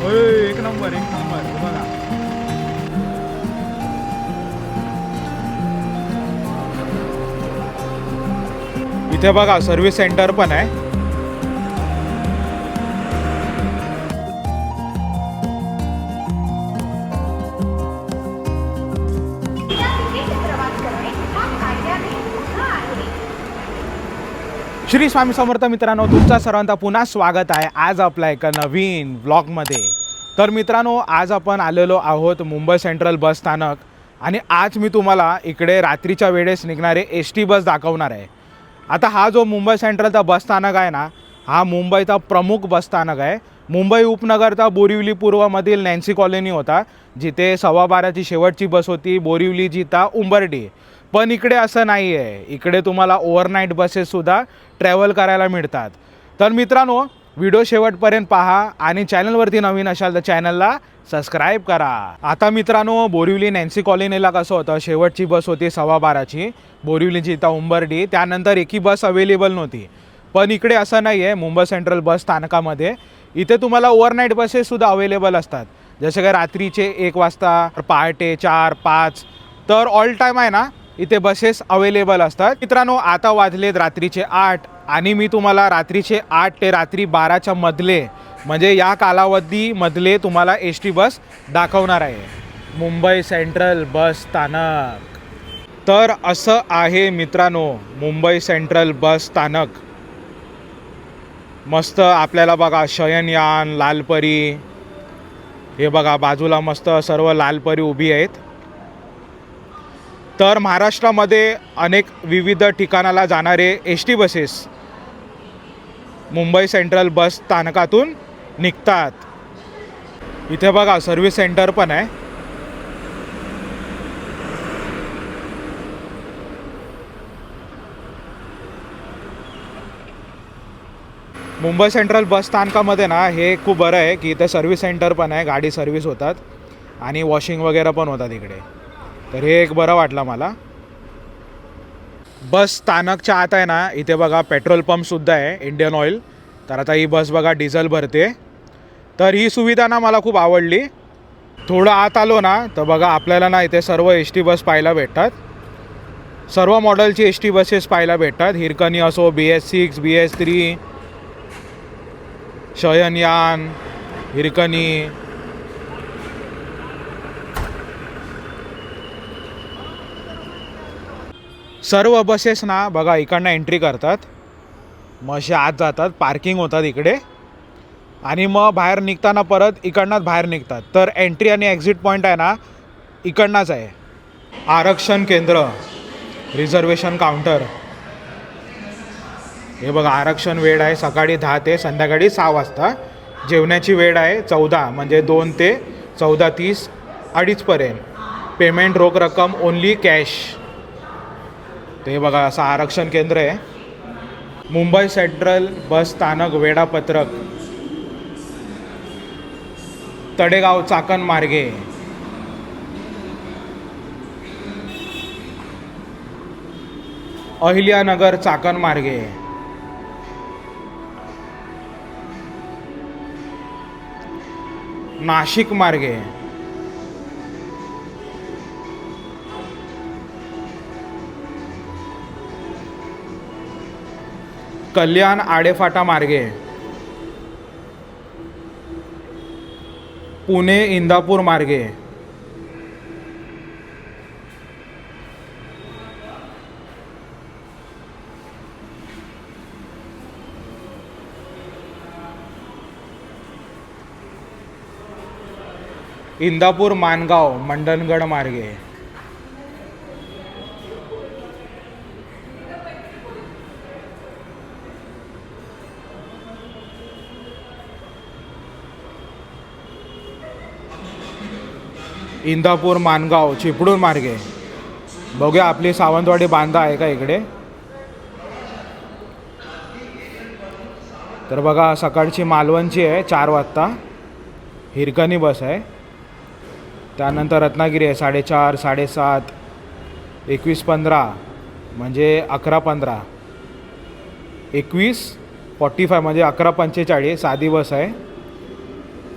एक नंबर एक नंबर हे बघा. इथे बघा सर्व्हिस सेंटर पण आहे. श्री स्वामी समर्थ मित्रांनो, तुमचा सर्वांचा पुन्हा स्वागत आहे आज आपल्या एका नवीन व्लॉगमध्ये. तर मित्रांनो, आज आपण आलेलो आहोत मुंबई सेंट्रल बस स्थानक आणि आज मी तुम्हाला इकडे रात्रीच्या वेळेस निघणारे एस टी बस दाखवणार आहे. आता हा जो मुंबई सेंट्रलचा बस स्थानक आहे ना, हा मुंबईचा प्रमुख बस स्थानक आहे. मुंबई उपनगरचा बोरिवली पूर्वमधील नॅन्सी कॉलनी होता, जिथे 12:15ची शेवटची बस होती बोरिवली जिता उंबर्डी. पण इकडे असं नाही आहे. इकडे तुम्हाला ओव्हरनाईट बसेससुद्धा ट्रॅव्हल करायला मिळतात. तर मित्रांनो, व्हिडिओ शेवटपर्यंत पहा आणि चॅनलवरती नवीन असाल तर चॅनलला सबस्क्राईब करा. आता मित्रांनो, बोरिवली नॅन्सी कॉलनीला कसं होतं, शेवटची बस होती 12:15ची बोरिवली जिता उंबर्डी. त्यानंतर एकही बस अवेलेबल नव्हती. पण इकडे असं नाही आहे. मुंबई सेंट्रल बस स्थानकामध्ये इथे तुम्हाला ओव्हरनाईट बसेससुद्धा अवेलेबल असतात. जसे काय रात्रीचे 1 वाजता, पहाटे 4, 5, तर ऑल टाईम आहे ना इथे बसेस अवेलेबल असतात. मित्रांनो, आता वाजलेत रात्रीचे 8 आणि मी तुम्हाला रात्रीचे 8 ते रात्री 12च्या मधले, म्हणजे या कालावधीमधले तुम्हाला एस टी बस दाखवणार आहे. मुंबई सेंट्रल बस स्थानक. तर असं आहे मित्रांनो मुंबई सेंट्रल बस स्थानक. मस्त आपल्याला बघा शयनयान, लालपरी, हे बघा बाजूला मस्त सर्व लालपरी उभी आहेत. तर महाराष्ट्रामध्ये अनेक विविध ठिकाणाला जाणारे S T buses Mumbai central bus स्थानकातून निघतात. इथे बघा सर्व्हिस सेंटर पण आहे. मुंबई सेंट्रल बस स्थानकामध्ये ना हे खूप बरं आहे की इथे सर्व्हिस सेंटर पण आहे, गाडी सर्व्हिस होतात आणि वॉशिंग वगैरे पण होतात इकडे. तर हे एक बरं वाटलं मला. बस स्थानकच्या आत आहे ना इथे बघा पेट्रोल पंपसुद्धा आहे, इंडियन ऑइल. तर आता ही बस बघा डिझेल भरते. तर ही सुविधा ना मला खूप आवडली. थोडं आत आलो ना तर बघा आपल्याला ना इथे सर्व एस टी बस पाहायला भेटतात. सर्व मॉडेलची एस टी बसेस पाहायला भेटतात. हिरकणी असो, BS6, BS3, शयनयान, हिरकणी. सर्व बसेस ना बघा इकडनं एंट्री करतात, मग असे आत जातात, पार्किंग होतात इकडे आणि मग बाहेर निघताना परत इकडनंच बाहेर निघतात. तर एंट्री आणि एक्झिट पॉईंट आहे ना इकडनंच आहे. आरक्षण केंद्र, रिझर्वेशन काउंटर. हे बघा आरक्षण वेळ आहे सकाळी 10 ते संध्याकाळी 6 वाजता. जेवणाची वेळ आहे 14, म्हणजे 2 ते 14:30 2:30पर्यंत. पेमेंट रोख रक्कम ओनली कॅश. ते बघा असं आरक्षण केंद्र आहे. मुंबई सेंट्रल बस स्थानक वेळापत्रक. तडेगाव चाकण मार्गे, अहिल्यानगर चाकण मार्गे, नाशिक मार्गे, कल्याण आडेफाटा मार्गे, पुणे इंदापूर मार्गे, इंदापूर मानगाव मंडणगड मार्गे, इंदापूर मानगाव चिपळूण मार्गे. बघूया आपली सावंतवाडी बांधा आहे का इकडे. तर बघा सकाळची मालवणची आहे 4 वाजता, हिरकणी बस आहे. त्यानंतर रत्नागिरी आहे 4:30, 7:30, 21:15 म्हणजे 11:15, 21:45 म्हणजे 11:45 साधी बस आहे.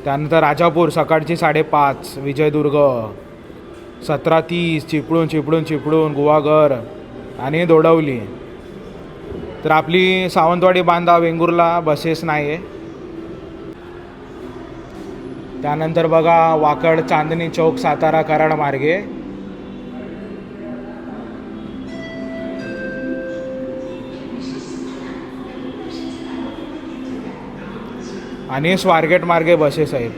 त्यानंतर राजापूर सकाळची 5:30, विजयदुर्ग 17:30, चिपळूण गुहागर आणि दोडवली. तर आपली सावंतवाडी बांधा वेंगुर्ला बसेस नाही आहे. त्यानंतर बघा वाकड चांदणी चौक सातारा कराड मार्गे. आणि स्वारगेट मार्गे बसेस आहेत.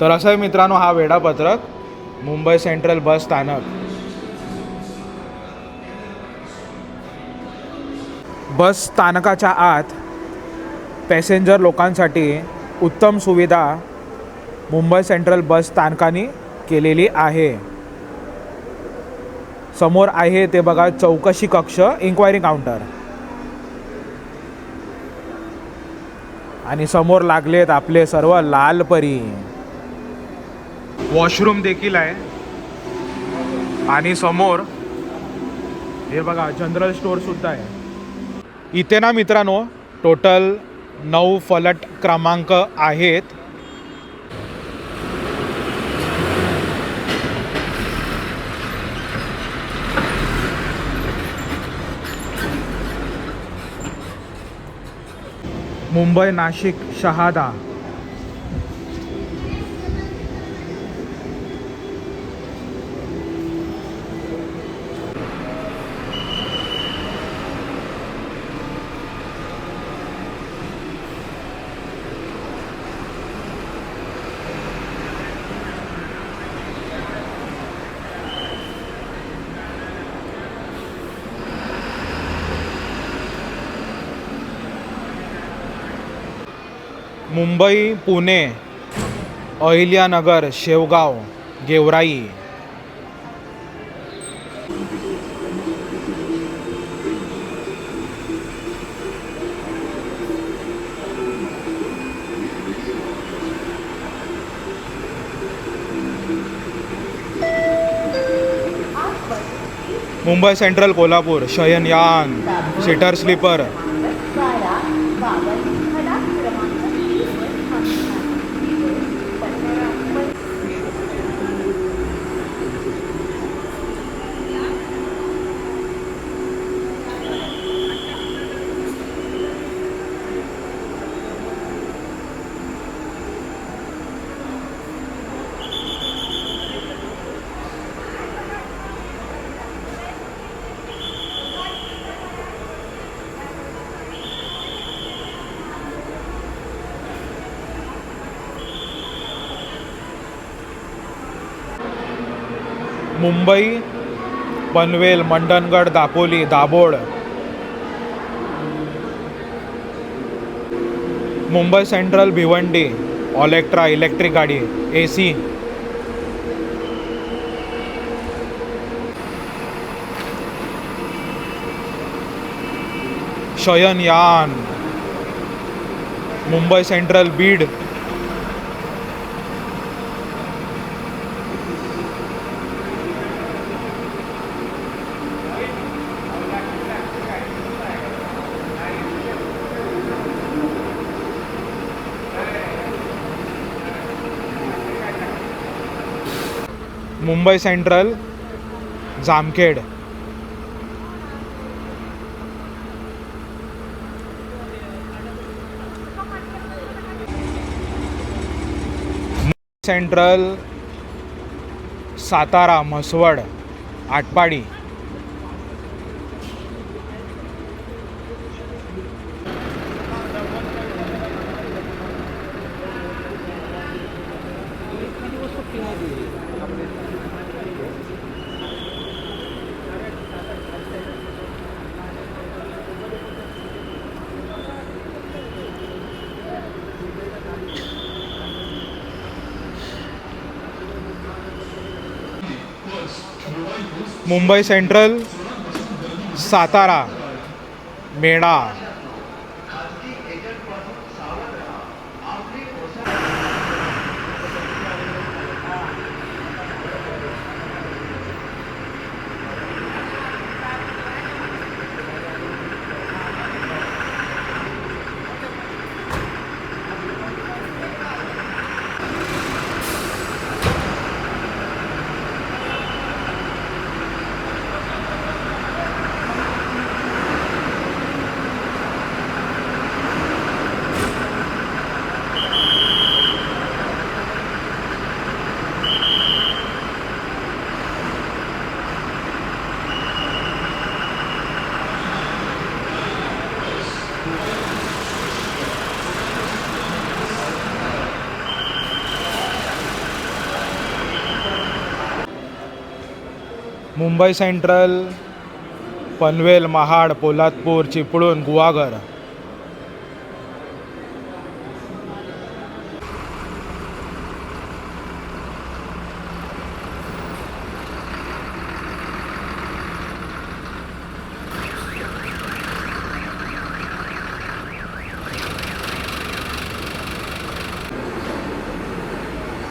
तर असं आहे मित्रांनो हा वेळापत्रक मुंबई सेंट्रल बस स्थानक. बस स्थानकाच्या आत पॅसेंजर लोकांसाठी उत्तम सुविधा मुंबई सेंट्रल बस स्थानकाने केलेली आहे. समोर आहे ते बघा चौकशी कक्ष, इन्क्वायरी काउंटर. आणि समोर लागलेत आपले सर्व लाल परी. वॉशरूम देखील आहे. आणि समोर हे बघा जनरल स्टोअर सुद्धा आहे. इथे ना मित्रांनो टोटल 9 फलट क्रमांक आहेत. मुंबई नाशिक शहादा. मुंबई पुणे अहिल्यानगर शेवगाव गेवराई. मुंबई सेंट्रल कोल्हापूर शयनयान seater sleeper. Mumbai Panvel Mandangad Dapoli Dabhol. Mumbai central Bhiwandi Olectra electric गाडी AC. शयनयान Mumbai central Beed. Mumbai central Jamkhed. Central Satara Mhaswad Atpadi. Mumbai central Satara Medha. Mumbai central, Panvel, Mahad, Poladpur, Chiplun, Guhagar.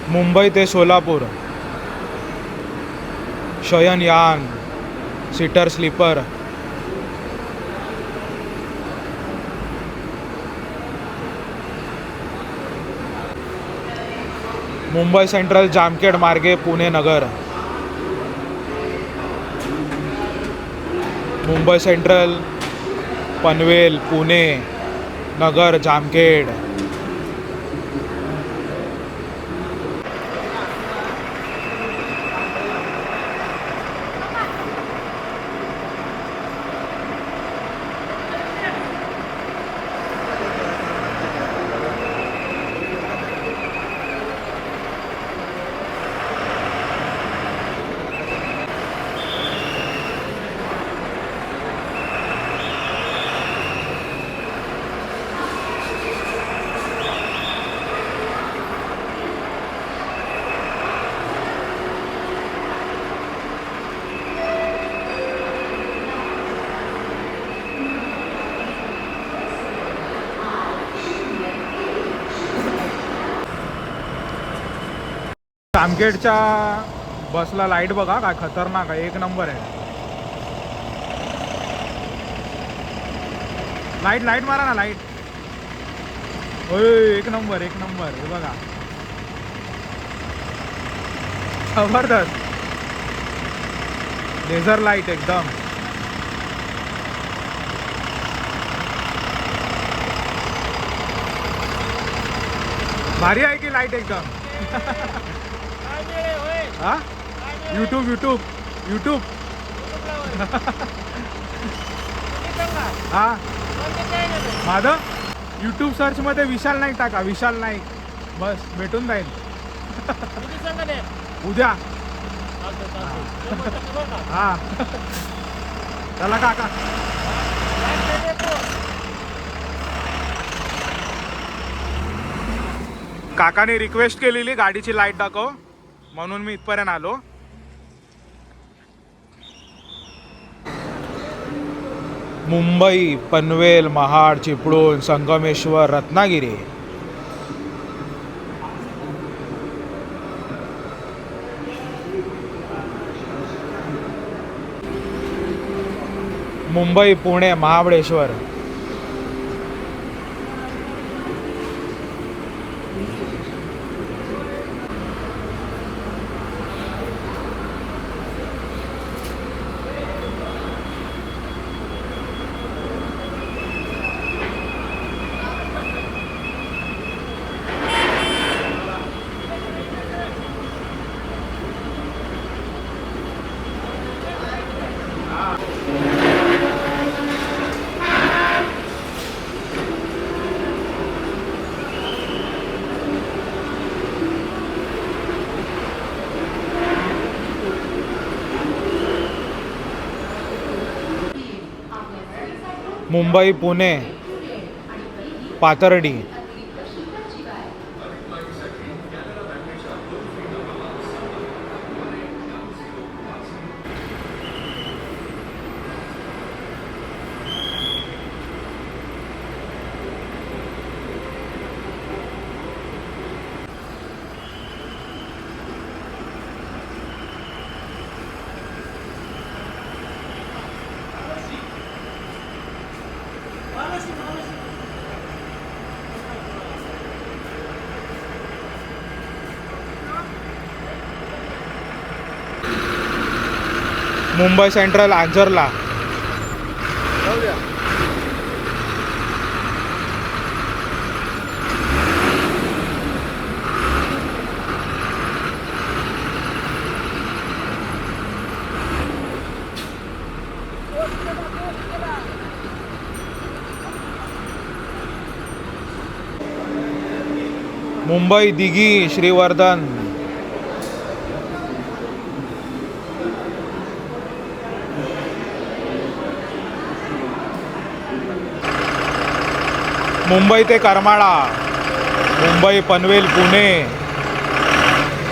Mumbai ते सोलापूर, शयनयान, seater sleeper. Mumbai central Jamkhed मार्गे पुणे नगर. मुंबई सेंट्रल, पनवेल, पुणे नगर, जामखेड. जामखेडच्या बसला लाईट बघा काय खतरनाक आहे, एक नंबर आहे. लाईट लाईट मारा ना लाईट. होय एक नंबर एक नंबर. हे बघा जबरदस्त लेझर लाईट एकदम. भारी आहे की लाईट एकदम. हा यूट्यूब यूट्यूब यूट्यूब हा माझं यूट्यूब सर्च मध्ये विशाल नाईक टाका, विशाल नाईक बस भेटून जाईल. उद्या हा चला काका. काकाने रिक्वेस्ट केलेली गाडीची लाईट दाखव म्हणून मी इथपर्यंत आलो. मुंबई, पनवेल, महाड, चिपळूण, संगमेश्वर, रत्नागिरी. मुंबई, पुणे, महाबळेश्वर. मुंबई, पुणे, पाथर्डी. मुंबई सेंट्रल आंजरला. मुंबई, दिघी, श्रीवर्धन. मुंबई ते करमाळा, मुंबई पनवेल पुणे,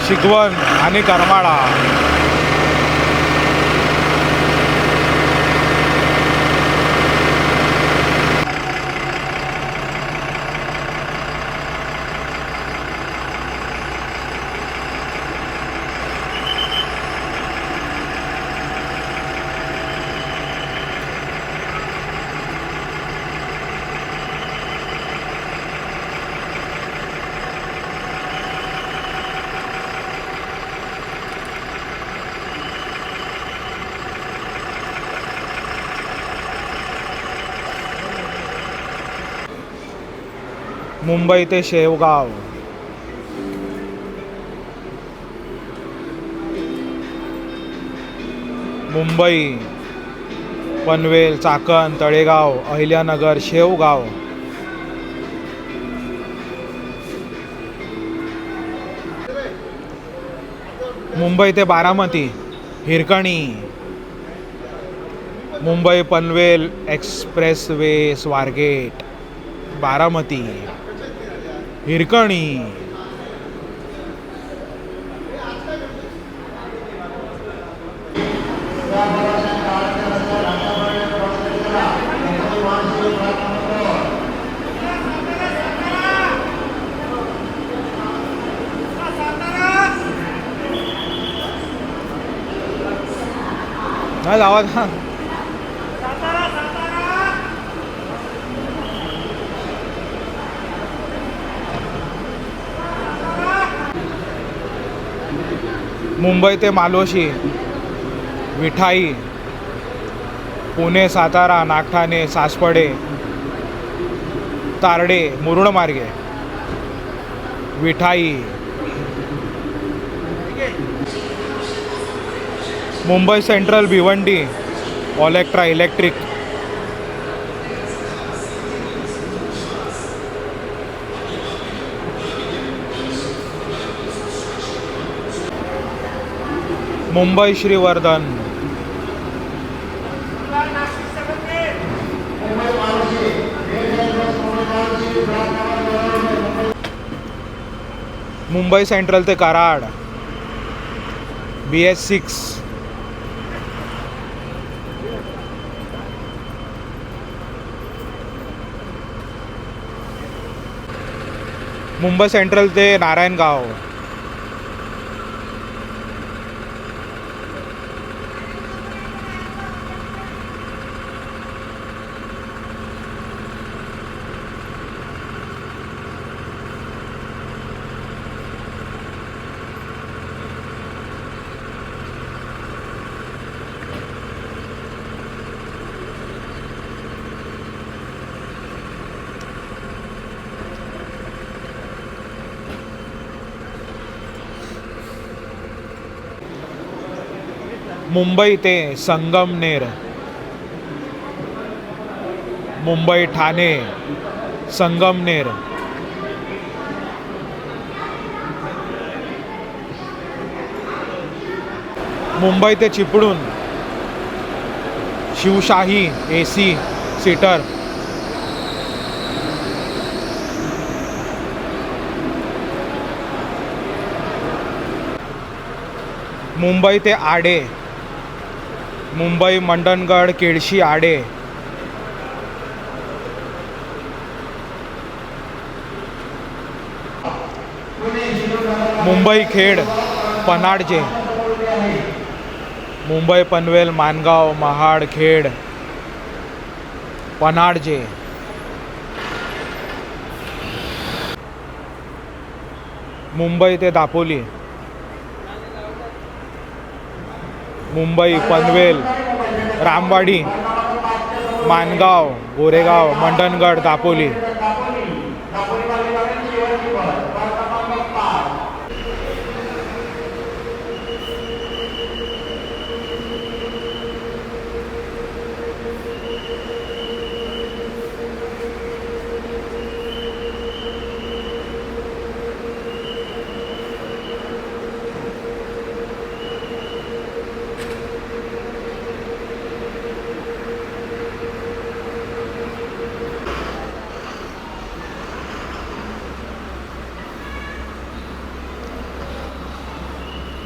शिकवण आणि करमाळा. मुंबई ते शेवगाव, मुंबई पनवेल, चाकण, तळेगाव, अहिल्यानगर, शेवगाव. मुंबई ते बारामती, हिरकणी, मुंबई पनवेल एक्सप्रेस वे, स्वारगेट, बारामती, हिरकणी. जावा का मुंबई ते मालोशी, विठाई, पुणे सातारा, नागठाणे, सासपडे, तारडे, मुरुड मार्गे, Vithai. Mumbai central Bhiwandi, Olectra electric. Mumbai Shrivardhan, Mumbai central ते कराड, BS6. मुंबई सेंट्रल ते नारायणगाव, मुंबई ते संगमनेर, मुंबई ठाणे, संगमनेर. मुंबई ते चिपळूण, शिवशाही AC सीटर. मुंबई ते आडे, मुंबई मंडणगड, केळशी, आडे. मुंबई खेड, पनाडजे, मुंबई पनवेल, मानगाव, महाड, खेड, पनाडजे. मुंबई ते दापोली, मुंबई पनवेल, रामवाडी, मानगाव, गोरेगाव, मंडणगड, दापोली.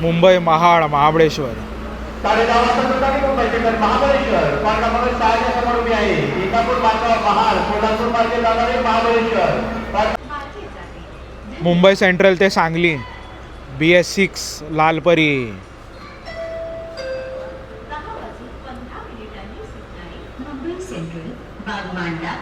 मुंबई महाड महाबळेश्वर. 10:30 वाजता सुद्धा Mumbai central Mahabaleshwar point number 6 समोर उभी आहे. इंदापूर मार्गावर महाड, कोल्हापूर मार्गे जाणारे महाबळेश्वर. मुंबई सेंट्रल ते Sangli BS6 Lalpari. Mumbai central Bagmanda.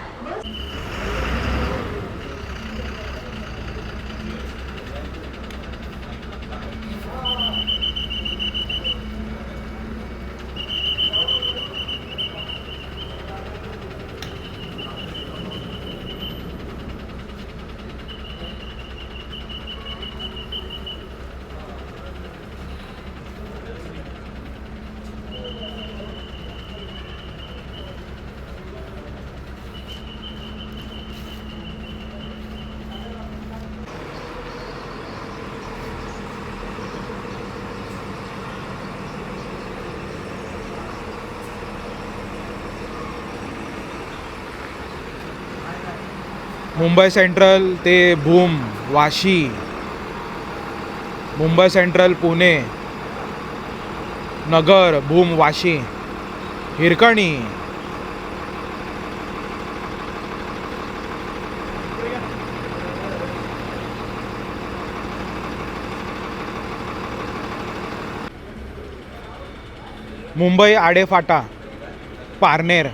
Mumbai central ते भूम वाशी. मुंबई सेंट्रल पुणे नगर भूम वाशी हिरकणी. मुंबई आडेफाटा पारनेर.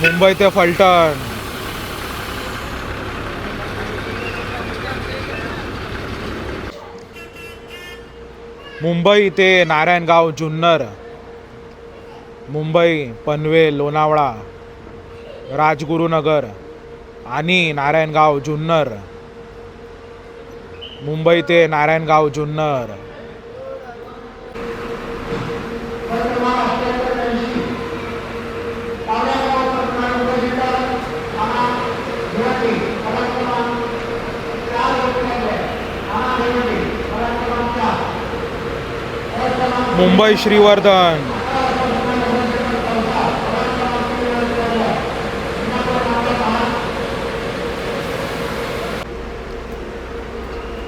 मुंबई ते फलटण. मुंबई ते नारायणगाव जुन्नर. मुंबई पनवेल लोणावळा राजगुरुनगर आणि नारायणगाव जुन्नर. मुंबई ते नारायणगाव जुन्नर. मुंबई श्रीवर्धन.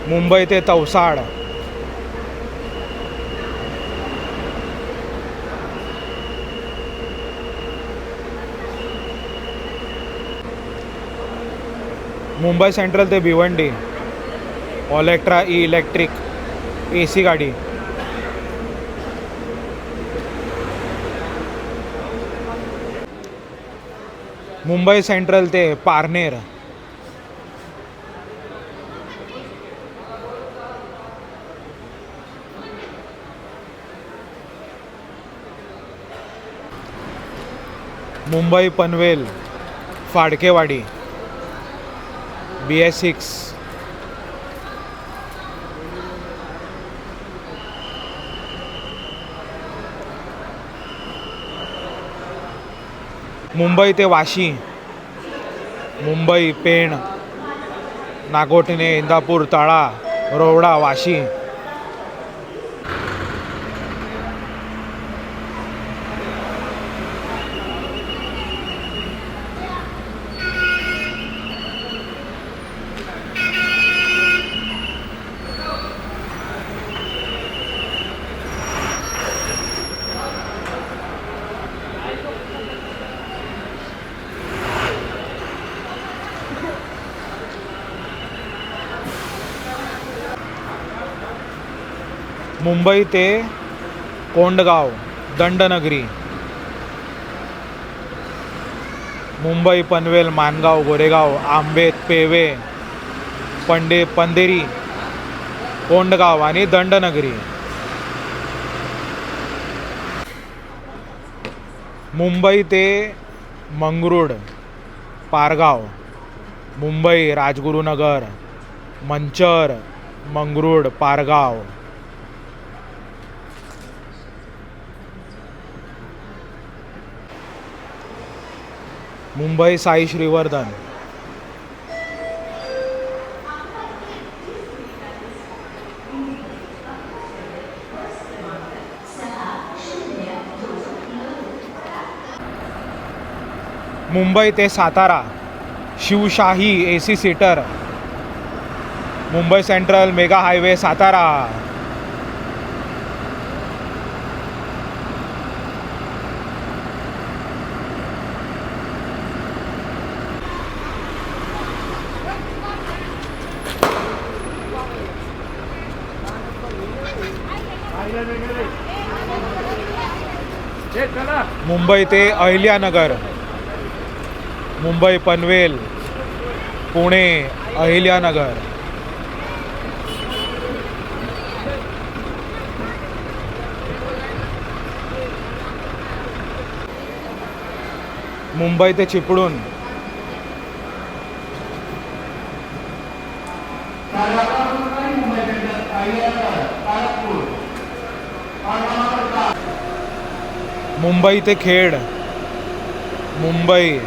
मुंबई ते तवसाड. मुंबई सेंट्रल ते भिवंडी ऑलेक्ट्रा इलेक्ट्रिक AC गाडी. मुंबई सेंट्रल ते पारनेर. मुंबई पनवेल फाडकेवाडी BS6. मुंबई ते वाशी. मुंबई पेण नागोठणे इंदापूर तळा रोवडा वाशी. मुंबई ते कोंडगाव दंडनगरी. मुंबई पनवेल मानगाव गोरेगाव आंबेत पेवे पंधेरी कोंडगाव आणि दंडनगरी. मुंबई ते मंगरुळ पारगाव. मुंबई राजगुरुनगर मंचर मंगरुळ पारगाव. मुंबई साई श्रीवर्धन. मुंबई ते Satara Shivshahi AC seater. Mumbai central mega highway Satara. Mumbai ते अहिल्यानगर. मुंबई पनवेल पुणे अहिल्यानगर. मुंबई ते चिपळूण. मुंबई ते खेड. मुंबई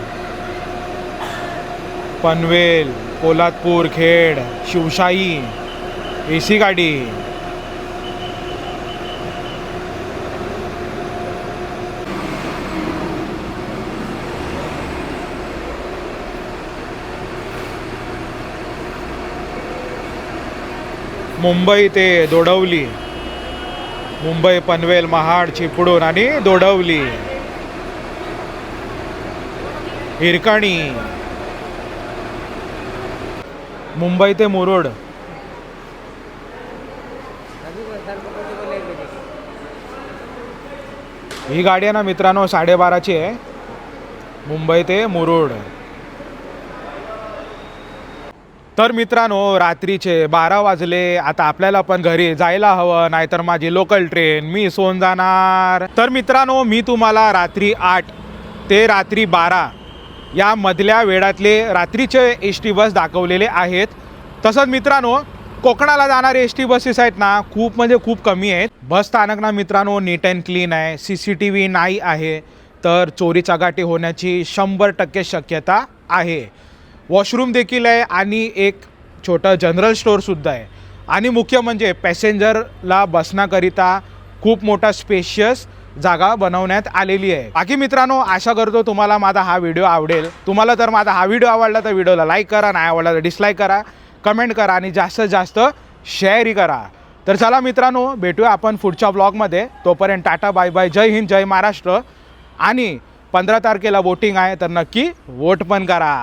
पनवेल पोलादपूर खेड शिवशाही AC गाडी. मुंबई ते दोडवली. मुंबई पनवेल महाड चिपळूण आणि दोडवली. हिरकणी. मुंबई ते मुरुड. ही गाडी आहे ना मित्रांनो 12:30ची आहे. मुंबई ते मुरुड. तर मित्रांनो रात्रीचे 12 वाजले. आता आपल्याला पण घरी जायला हवं, नाहीतर माझी लोकल ट्रेन मिस होऊन जाणार. तर मित्रांनो मी तुम्हाला रात्री 8 ते रात्री 12 या मधल्या वेळातले रात्रीचे SD बस दाखवलेले आहेत. तसंच मित्रांनो कोकणाला जाणारे SD बसेस आहेत ना खूप म्हणजे खूप कमी आहेत. बस स्थानक ना मित्रांनो नीट अँड क्लीन आहे. CCTV नाही आहे, तर चोरी चगाटी होण्याची 100% शक्यता आहे. वॉशरूम देखील आहे आणि एक छोटं जनरल स्टोअरसुद्धा आहे. आणि मुख्य म्हणजे पॅसेंजरला बसण्याकरिता खूप मोठा स्पेशियस जागा बनवण्यात आलेली आहे. बाकी मित्रांनो आशा करतो तुम्हाला माझा हा व्हिडिओ आवडेल. तुम्हाला जर माझा हा व्हिडिओ आवडला तर व्हिडिओला लाईक करा, नाही आवडला तर डिसलाईक करा, कमेंट करा आणि जास्तीत जास्त शेअरही करा. तर चला मित्रांनो भेटूया आपण पुढच्या ब्लॉगमध्ये. तोपर्यंत टाटा बाय बाय. जय हिंद जय महाराष्ट्र. आणि 15 तारखेला वोटिंग आहे तर नक्की वोट पण करा.